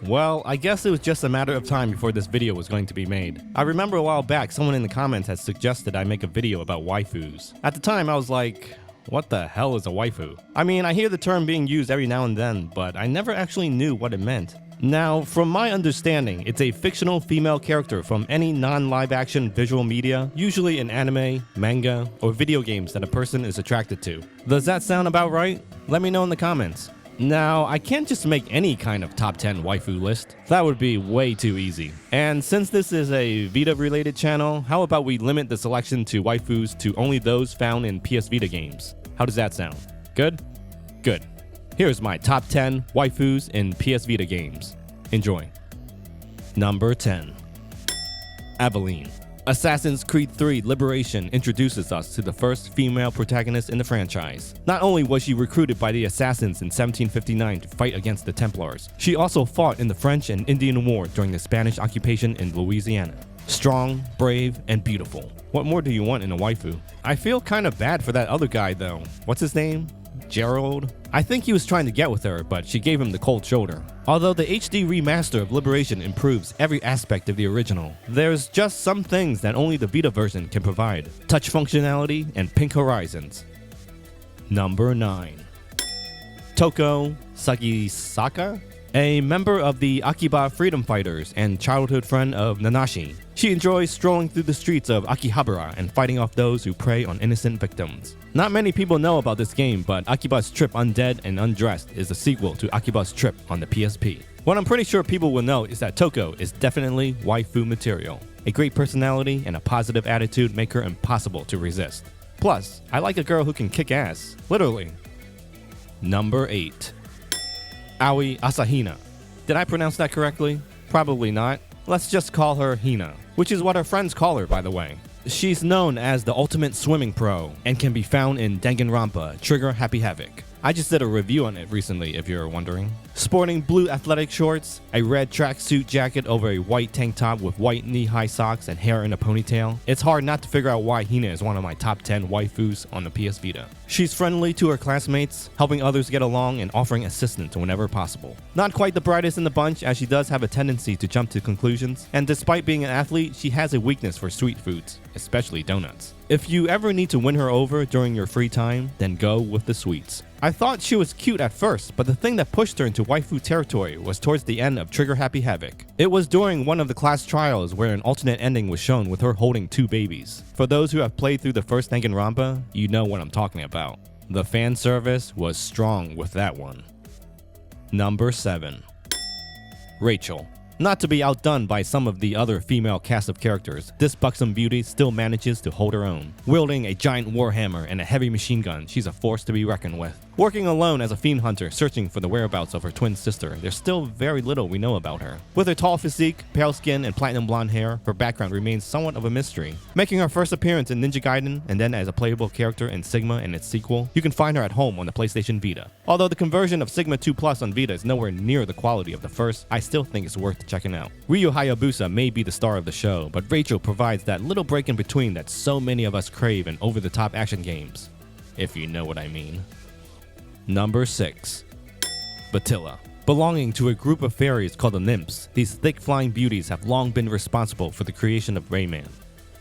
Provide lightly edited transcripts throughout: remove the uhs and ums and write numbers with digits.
Well, I guess it was just a matter of time before this video was going to be made. I remember a while back someone in the comments had suggested I make a video about waifus. At the time I was like, what the hell is a waifu? I mean, I hear the term being used every now and then, but I never actually knew what it meant. Now, from my understanding, it's a fictional female character from any non-live action visual media, usually in anime, manga, or video games that a person is attracted to. Does that sound about right? Let me know in the comments. Now, I can't just make any kind of top 10 waifu list. That would be way too easy. And since this is a Vita related channel, how about we limit the selection to waifus to only those found in PS Vita games? How does that sound? Good? Good. Here's my top 10 waifus in PS Vita games. Enjoy. Number 10. AVELINE. Assassin's Creed 3 Liberation introduces us to the first female protagonist in the franchise. Not only was she recruited by the Assassins in 1759 to fight against the Templars, she also fought in the French and Indian War during the Spanish occupation in Louisiana. Strong, brave, and beautiful. What more do you want in a waifu? I feel kind of bad for that other guy though. What's his name? Gerald? I think he was trying to get with her, but she gave him the cold shoulder. Although the HD remaster of Liberation improves every aspect of the original, there's just some things that only the Vita version can provide. Touch functionality and pink horizons. Number 9. TOHKO SAGISAKA? A member of the Akiba freedom fighters and childhood friend of Nanashi. She enjoys strolling through the streets of Akihabara and fighting off those who prey on innocent victims. Not many people know about this game, but Akiba's Trip Undead and Undressed is a sequel to Akiba's Trip on the PSP. What I'm pretty sure people will know is that TOHKO is definitely waifu material. A great personality and a positive attitude make her impossible to resist. Plus, I like a girl who can kick ass, literally. Number 8. Aoi Asahina. Did I pronounce that correctly? Probably not. Let's just call her Hina, which is what her friends call her, by the way. She's known as the ultimate swimming pro and can be found in Danganronpa Trigger Happy Havoc. I just did a review on it recently, if you're wondering. Sporting blue athletic shorts, a red tracksuit jacket over a white tank top with white knee-high socks and hair in a ponytail, it's hard not to figure out why Hina is one of my top 10 waifus on the PS Vita. She's friendly to her classmates, helping others get along and offering assistance whenever possible. Not quite the brightest in the bunch, as she does have a tendency to jump to conclusions, and despite being an athlete, she has a weakness for sweet foods, especially donuts. If you ever need to win her over during your free time, then go with the sweets. I thought she was cute at first, but the thing that pushed her into waifu territory was towards the end of Trigger Happy Havoc. It was during one of the class trials where an alternate ending was shown with her holding 2 babies. For those who have played through the first Danganronpa, you know what I'm talking about. The fan service was strong with that one. Number 7. Rachel. Not to be outdone by some of the other female cast of characters, this buxom beauty still manages to hold her own. Wielding a giant warhammer and a heavy machine gun, she's a force to be reckoned with. Working alone as a fiend hunter searching for the whereabouts of her twin sister, there's still very little we know about her. With her tall physique, pale skin, and platinum blonde hair, her background remains somewhat of a mystery. Making her first appearance in Ninja Gaiden and then as a playable character in Sigma and its sequel, you can find her at home on the PlayStation Vita. Although the conversion of Sigma 2 Plus on Vita is nowhere near the quality of the first, I still think it's worth checking out. Ryu Hayabusa may be the star of the show, but Rachel provides that little break in between that so many of us crave in over-the-top action games. If you know what I mean. Number 6. Batilla. Belonging to a group of fairies called the Nymphs, these thick flying beauties have long been responsible for the creation of Rayman.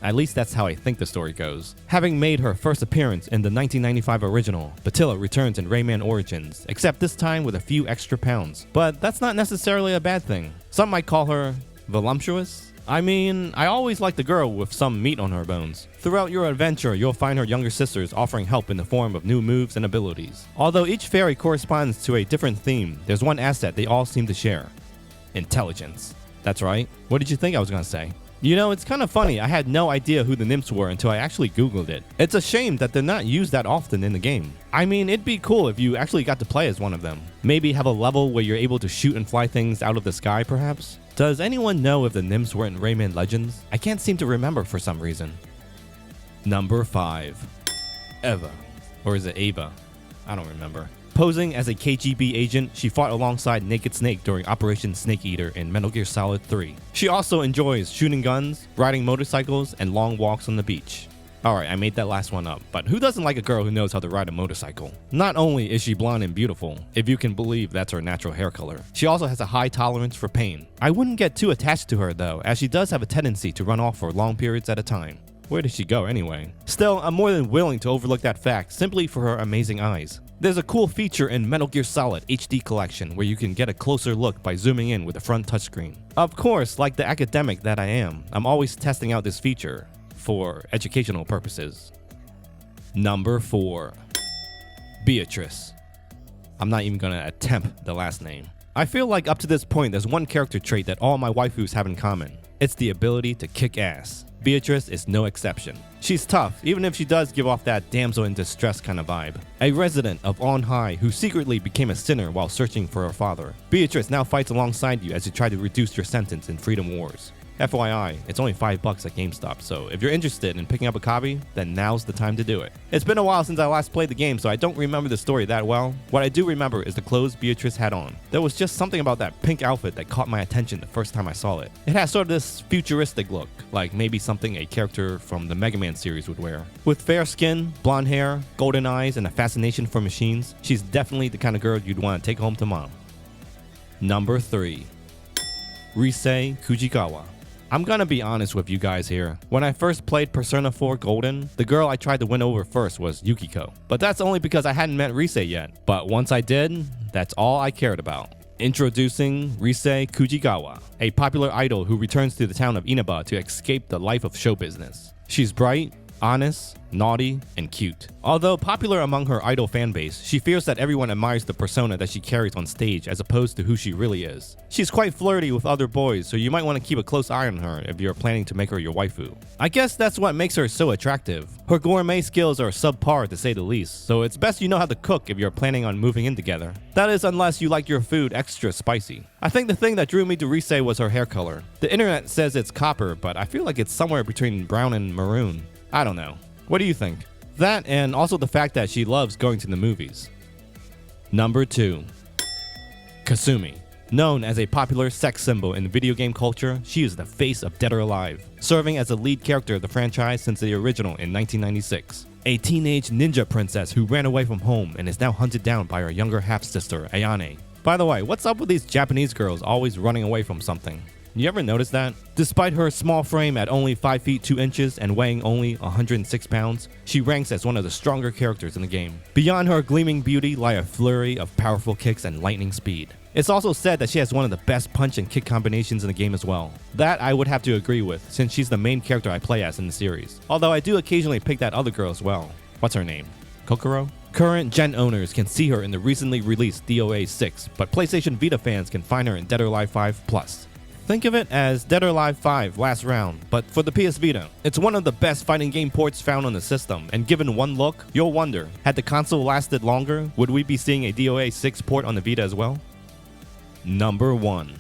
At least that's how I think the story goes. Having made her first appearance in the 1995 original, Batilla returns in Rayman Origins, except this time with a few extra pounds. But that's not necessarily a bad thing. Some might call her voluptuous. I mean, I always liked the girl with some meat on her bones. Throughout your adventure, you'll find her younger sisters offering help in the form of new moves and abilities. Although each fairy corresponds to a different theme, there's one asset they all seem to share. Intelligence. That's right. What did you think I was gonna say? You know, it's kind of funny, I had no idea who the nymphs were until I actually googled it. It's a shame that they're not used that often in the game. I mean, it'd be cool if you actually got to play as one of them. Maybe have a level where you're able to shoot and fly things out of the sky, perhaps? Does anyone know if the nymphs were in Rayman Legends? I can't seem to remember for some reason. Number 5. Eva. Or is it Ava? I don't remember. Posing as a KGB agent, she fought alongside Naked Snake during Operation Snake Eater in Metal Gear Solid 3. She also enjoys shooting guns, riding motorcycles, and long walks on the beach. Alright, I made that last one up, but who doesn't like a girl who knows how to ride a motorcycle? Not only is she blonde and beautiful, if you can believe that's her natural hair color, she also has a high tolerance for pain. I wouldn't get too attached to her though, as she does have a tendency to run off for long periods at a time. Where did she go anyway? Still, I'm more than willing to overlook that fact simply for her amazing eyes. There's a cool feature in Metal Gear Solid HD Collection where you can get a closer look by zooming in with the front touchscreen. Of course, like the academic that I am, I'm always testing out this feature for educational purposes. Number 4. Beatrice. I'm not even gonna attempt the last name. I feel like up to this point there's one character trait that all my waifus have in common. It's the ability to kick ass. Beatrice is no exception. She's tough, even if she does give off that damsel in distress kind of vibe. A resident of On High who secretly became a sinner while searching for her father. Beatrice now fights alongside you as you try to reduce your sentence in Freedom Wars. FYI, it's only $5 at GameStop, so if you're interested in picking up a copy, then now's the time to do it. It's been a while since I last played the game, so I don't remember the story that well. What I do remember is the clothes Beatrice had on. There was just something about that pink outfit that caught my attention the first time I saw it. It has sort of this futuristic look, like maybe something a character from the Mega Man series would wear. With fair skin, blonde hair, golden eyes, and a fascination for machines, she's definitely the kind of girl you'd want to take home to mom. Number 3. Rise Kujikawa. I'm gonna be honest with you guys here. When I first played Persona 4 Golden, the girl I tried to win over first was Yukiko. But that's only because I hadn't met Rise yet. But once I did, that's all I cared about. Introducing Rise Kujikawa, a popular idol who returns to the town of Inaba to escape the life of show business. She's bright, honest, naughty, and cute. Although popular among her idol fanbase, she fears that everyone admires the persona that she carries on stage as opposed to who she really is. She's quite flirty with other boys, so you might want to keep a close eye on her if you're planning to make her your waifu. I guess that's what makes her so attractive. Her gourmet skills are subpar to say the least, so it's best you know how to cook if you're planning on moving in together. That is unless you like your food extra spicy. I think the thing that drew me to Rise was her hair color. The internet says it's copper, but I feel like it's somewhere between brown and maroon. I don't know. What do you think? That and also the fact that she loves going to the movies. Number 2. Kasumi. Known as a popular sex symbol in video game culture, she is the face of Dead or Alive, serving as the lead character of the franchise since the original in 1996. A teenage ninja princess who ran away from home and is now hunted down by her younger half-sister, Ayane. By the way, what's up with these Japanese girls always running away from something? You ever notice that? Despite her small frame at only 5 feet 2 inches and weighing only 106 pounds, she ranks as one of the stronger characters in the game. Beyond her gleaming beauty lie a flurry of powerful kicks and lightning speed. It's also said that she has one of the best punch and kick combinations in the game as well. That I would have to agree with, since she's the main character I play as in the series. Although I do occasionally pick that other girl as well. What's her name? Kokoro? Current gen owners can see her in the recently released DOA 6, but PlayStation Vita fans can find her in Dead or Alive 5 Plus. Think of it as Dead or Alive 5 Last Round, but for the PS Vita. It's one of the best fighting game ports found on the system, and given one look, you'll wonder, had the console lasted longer, would we be seeing a DOA 6 port on the Vita as well? Number 1.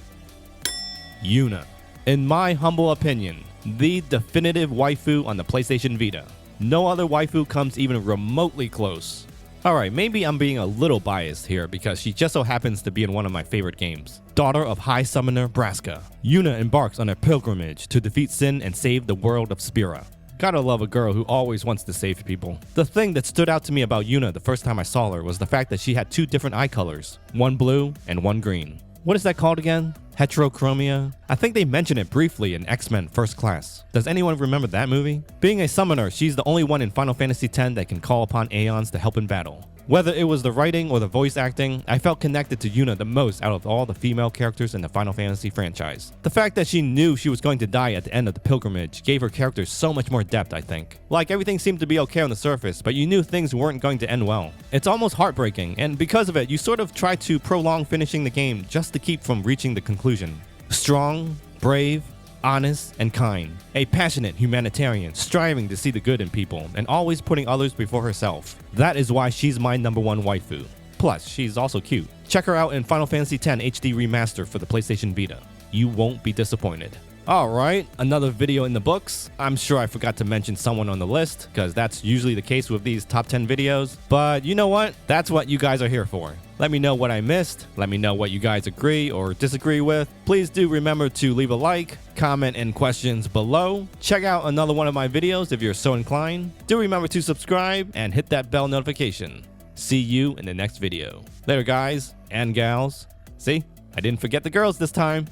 YUNA. In my humble opinion, the definitive waifu on the PlayStation Vita. No other waifu comes even remotely close. Alright, maybe I'm being a little biased here because she just so happens to be in one of my favorite games. Daughter of High Summoner Braska, YUNA embarks on a pilgrimage to defeat Sin and save the world of Spira. Gotta love a girl who always wants to save people. The thing that stood out to me about YUNA the first time I saw her was the fact that she had 2 different eye colors, one blue and one green. What is that called again? Heterochromia? I think they mention it briefly in X-Men First Class. Does anyone remember that movie? Being a summoner, she's the only one in Final Fantasy X that can call upon Aeons to help in battle. Whether it was the writing or the voice acting, I felt connected to YUNA the most out of all the female characters in the Final Fantasy franchise. The fact that she knew she was going to die at the end of the pilgrimage gave her character so much more depth, I think. Like everything seemed to be okay on the surface, but you knew things weren't going to end well. It's almost heartbreaking, and because of it, you sort of try to prolong finishing the game just to keep from reaching the conclusion. Strong, brave, honest, and kind. A passionate humanitarian, striving to see the good in people, and always putting others before herself. That is why she's my number 1 waifu. Plus, she's also cute. Check her out in Final Fantasy X HD Remaster for the PlayStation Vita. You won't be disappointed. Alright, another video in the books. I'm sure I forgot to mention someone on the list, because that's usually the case with these top 10 videos. But you know what? That's what you guys are here for. Let me know what I missed. Let me know what you guys agree or disagree with. Please do remember to leave a like, comment, and questions below. Check out another one of my videos if you're so inclined. Do remember to subscribe and hit that bell notification. See you in the next video. Later, guys and gals. See? I didn't forget the girls this time.